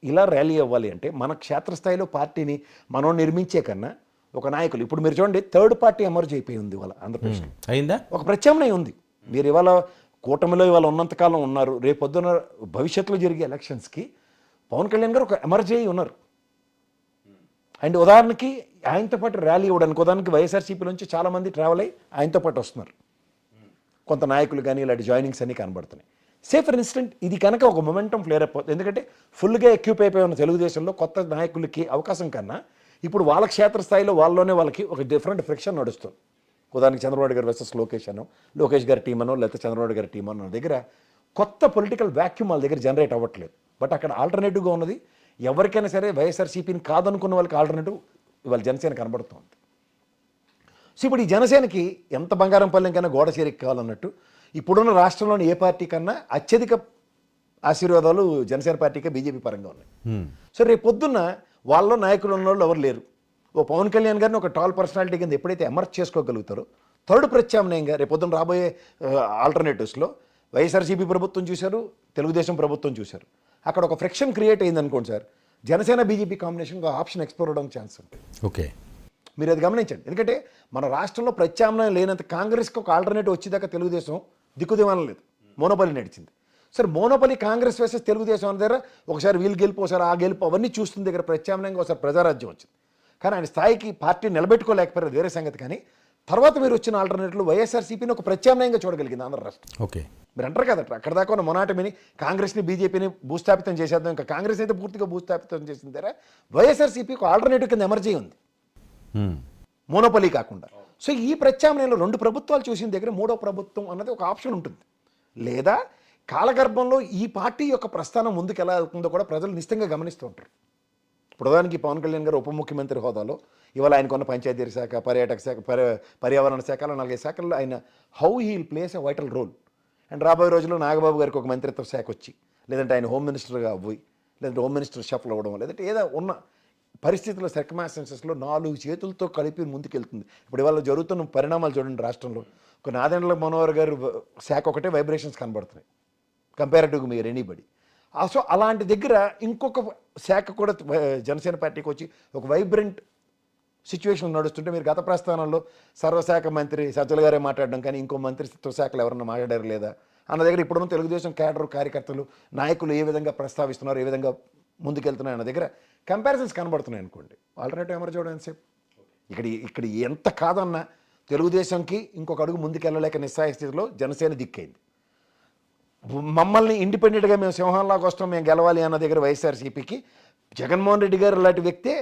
ఇలా ర్యాలీ అవ్వాలి అంటే మన క్షేత్రస్థాయిలో పార్టీని మనం నిర్మించే కన్నా ఒక నాయకులు ఇప్పుడు మీరు చూడండి థర్డ్ పార్టీ ఎమర్జ్ అయిపోయి ఉంది ఇవాళ ఆంధ్రప్రదేశ్లో. అయిందా? ఒక ప్రత్యామ్నాయం ఉంది. మీరు ఇవాళ కూటమిలో ఇవాళ ఉన్నంతకాలం ఉన్నారు, రేపొద్దున భవిష్యత్తులో జరిగే ఎలక్షన్స్కి పవన్ కళ్యాణ్ గారు ఒక ఎమర్జీ అయి ఉన్నారు. అండ్ ఉదాహరణకి ఆయనతో పాటు ర్యాలీ ఇవ్వడానికి ఉదాహరణకి వైఎస్ఆర్సీపీ నుంచి చాలామంది ట్రావెల్ అయ్యి ఆయనతో పాటు వస్తున్నారు. కొంత నాయకులు కానీ ఇలాంటి జాయినింగ్స్ అన్నీ కనబడుతున్నాయి. సే ఫర్ ఇన్స్టెంట్ ఇది కనుక ఒక మొమెంటం ఫ్లేర్ అయిపోతుంది. ఎందుకంటే ఫుల్గా ఎక్యూప్ అయిపోయి ఉన్న తెలుగుదేశంలో కొత్త నాయకులకి అవకాశం కన్నా ఇప్పుడు వాళ్ళ క్షేత్రస్థాయిలో వాళ్ళలోనే వాళ్ళకి ఒక డిఫరెంట్ ఫ్రిక్షన్ నడుస్తుంది. ఉదాహరణకి చంద్రబాబు గారు వర్సెస్ లోకేష్ గారి టీం అనో లేకపోతే చంద్రబాబు గారి టీం అన్న దగ్గర కొత్త పొలిటికల్ వ్యాక్యూమ్ వాళ్ళ దగ్గర జనరేట్ అవ్వట్లేదు. బట్ అక్కడ ఆల్టర్నేటివ్గా ఉన్నది ఎవరికైనా సరే వైఎస్ఆర్సీపీని కాదనుకున్న వాళ్ళకి ఆల్టర్నేటివ్ ఇవాళ జనసేన కనబడుతుంది. సో ఇప్పుడు ఈ జనసేనకి ఎంత బంగారం పల్లెంకైనా గోడ చేరిక కావాలన్నట్టు ఇప్పుడున్న రాష్ట్రంలోని ఏ పార్టీ కన్నా అత్యధిక ఆశీర్వాదాలు జనసేన పార్టీకే బీజేపీ పరంగా ఉన్నాయి. సో రేపు పొద్దున్న వాళ్ళలో నాయకులు ఉన్న వాళ్ళు ఎవరు లేరు. ఓ పవన్ కళ్యాణ్ గారిని ఒక టాల్ పర్సనాలిటీ కింద ఎప్పుడైతే ఎమర్జ్ చేసుకోగలుగుతారో థర్డ్ ప్రత్యామ్నాయంగా రేపు పొద్దున్న రాబోయే ఆల్టర్నేటివ్స్లో వైఎస్ఆర్సీపీ ప్రభుత్వం చూశారు, తెలుగుదేశం ప్రభుత్వం చూశారు. అక్కడ ఒక ఫ్రిక్షన్ క్రియేట్ అయింది అనుకోండి సార్, జనసేన బీజేపీ కాంబినేషన్ ఒక ఆప్షన్ ఎక్స్ప్లోర్ అవడం ఛాన్స్ ఉంటుంది. ఓకే, మీరు అది గమనించండి. ఎందుకంటే మన రాష్ట్రంలో ప్రత్యామ్నాయం లేనంత కాంగ్రెస్కి ఒక ఆల్టర్నేటివ్ వచ్చేదాకా తెలుగుదేశం దిక్కుదివానం లేదు, మోనోపలి నడిచింది. సరే మోనోపలి కాంగ్రెస్ వర్సెస్ తెలుగుదేశం అనే దగ్గర ఒకసారి వీళ్ళు గెలుపు ఒకసారి ఆ గెలుపు అవన్నీ చూస్తున్న దగ్గర ప్రత్యామ్నాయంగా ఒకసారి ప్రజారాజ్యం వచ్చింది. కానీ ఆయన స్థాయికి పార్టీ నిలబెట్టుకోలేకపోయారు, వేరే సంగతి. కానీ తర్వాత మీరు వచ్చిన ఆల్టర్నేటివ్లు వైఎస్ఆర్సీపీని ఒక ప్రత్యామ్నాయంగా చూడగలిగింది ఆంధ్ర రాష్ట్రం. ఓకే, మీరు అంటారు కదా అక్కడ దాకా ఉన్న మొనాటమిని కాంగ్రెస్ని బీజేపీని భూస్థాపితం చేసేద్దాం, ఇంకా కాంగ్రెస్ అయితే పూర్తిగా భూస్థాపితం చేసిన దగ్గర వైఎస్ఆర్సీపీ ఒక ఆల్టర్నేటివ్ కింద ఎమర్జీ ఉంది, మోనోపలి కాకుండా. సో ఈ ప్రత్యామ్నాయంలో రెండు ప్రభుత్వాలు చూసిన దగ్గర మూడో ప్రభుత్వం అన్నది ఒక ఆప్షన్ ఉంటుంది. లేదా కాలగర్భంలో ఈ పార్టీ యొక్క ప్రస్థానం ముందుకు ఎలా వెళ్తుందో కూడా ప్రజలు నిశ్చితంగా గమనిస్తూ ఉంటారు. ప్రధానికి పవన్ కళ్యాణ్ గారు ఉప ముఖ్యమంత్రి హోదాలో ఇవాళ ఆయనకున్న పంచాయతీ శాఖ, పర్యాటక శాఖ, పర్యావరణ శాఖలో 4 శాఖల్లో ఆయన how he will plays a vital role. And రాబోయే రోజుల్లో నాగబాబు గారికి ఒక మంత్రిత్వ శాఖ వచ్చి, లేదంటే ఆయన హోమ్ మినిస్టర్గా అవ్వి, లేదంటే హోమ్ మినిస్టర్ షఫ్లు అవ్వడం, లేదంటే ఏదో ఉన్న పరిస్థితుల్లో సర్కమాస్టెన్సెస్లో 4 చేతులతో కలిపి ముందుకెళ్తుంది. ఇప్పుడు ఇవాళ జరుగుతున్న పరిణామాలు చూడండి రాష్ట్రంలో. ఒక నాదెండ్ల మనోహర్ గారు శాఖ ఒకటే వైబ్రేషన్స్ కనబడుతున్నాయి కంపారిటివ్గా మీరు ఎనీబడి. సో అలాంటి దగ్గర ఇంకొక శాఖ కూడా జనసేన పార్టీకి వచ్చి ఒక వైబ్రెంట్ సిచ్యువేషన్ నడుస్తుంటే మీరు గత ప్రస్థానంలో సర్వశాఖ మంత్రి సజ్జల గారే మాట్లాడడం కానీ ఇంకో మంత్రిత్వ శాఖలు ఎవరన్నా మాట్లాడారు లేదా అన్న దగ్గర ఇప్పుడున్న తెలుగుదేశం క్యాడర్ కార్యకర్తలు నాయకులు ఏ విధంగా ప్రస్తావిస్తున్నారు, ఏ విధంగా ముందుకెళ్తున్నాయి అన్న దగ్గర కంపారిజన్స్ కనబడుతున్నాయి అనుకోండి. ఆల్టర్నేటివ్ ఎమర్జ్ అవ్వడం ఎంతసేపు ఇక్కడ ఎంత కాదన్నా తెలుగుదేశంకి ఇంకొక అడుగు ముందుకెళ్ళలేక నిస్సాయ స్థితిలో జనసేన దిక్కైంది. మమ్మల్ని ఇండిపెండెంట్గా మేము సింహంలాగా వస్తాం, మేము గెలవాలి అన్న దగ్గర వైఎస్ఆర్సీపీకి జగన్మోహన్ రెడ్డి గారు లాంటి వ్యక్తే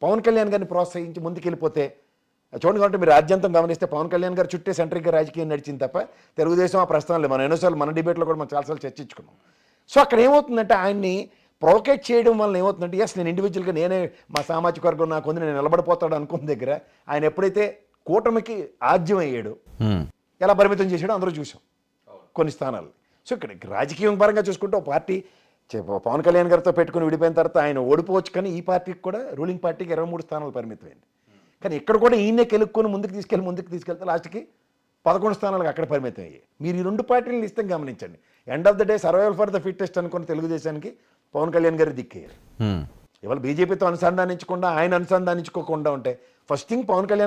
పవన్ కళ్యాణ్ గారిని ప్రోత్సహించి ముందుకెళ్ళిపోతే చూడండి. కాబట్టి మీరు రాజ్యాంతం గమనిస్తే పవన్ కళ్యాణ్ గారు చుట్టే సెంట్రిక్గా రాజకీయం నడిచింది తప్ప తెలుగుదేశం ఆ ప్రస్థానంలో మనం ఎన్నోసార్లు మన డిబేట్లో కూడా మనం చాలాసార్లు చర్చించుకున్నాం. సో అక్కడ ఏమవుతుందంటే ఆయన్ని ప్రొవోకేట్ చేయడం వల్ల ఏమవుతుందంటే ఎస్ నేను ఇండివిజువల్గా నేనే మా సామాజిక వర్గం నాకు ఉంది నేను నిలబడిపోతాడు అనుకున్న దగ్గర ఆయన ఎప్పుడైతే కూటమికి ఆజ్యం అయ్యాడు, ఎలా పరిమితం చేశాడో అందరూ చూసాం కొన్ని స్థానాలు. సో ఇక్కడ రాజకీయం పరంగా చూసుకుంటే ఒక పార్టీ పవన్ కళ్యాణ్ గారితో పెట్టుకుని విడిపోయిన తర్వాత ఆయన ఓడిపోవచ్చు, కానీ ఈ పార్టీకి కూడా రూలింగ్ పార్టీకి 23 స్థానాలు పరిమితమైంది. కానీ ఇక్కడ కూడా ఈయనే కెలుక్కొని ముందుకు తీసుకెళ్తే లాస్ట్కి 11 స్థానాలకు అక్కడ పరిమితం అయ్యాయి. మీరు ఈ 2 పార్టీలను ఇష్టం గమనించండి. End of the day survival for the fittest అనుకున్న తెలుగుదేశానికి పవన్ కళ్యాణ్ గారు దిక్కయ్యారు. ఇవాళ బీజేపీతో అనుసంధానించకుండా ఆయన అనుసంధానించుకోకుండా ఉంటే ఫస్ట్ థింగ్ పవన్ కళ్యాణ్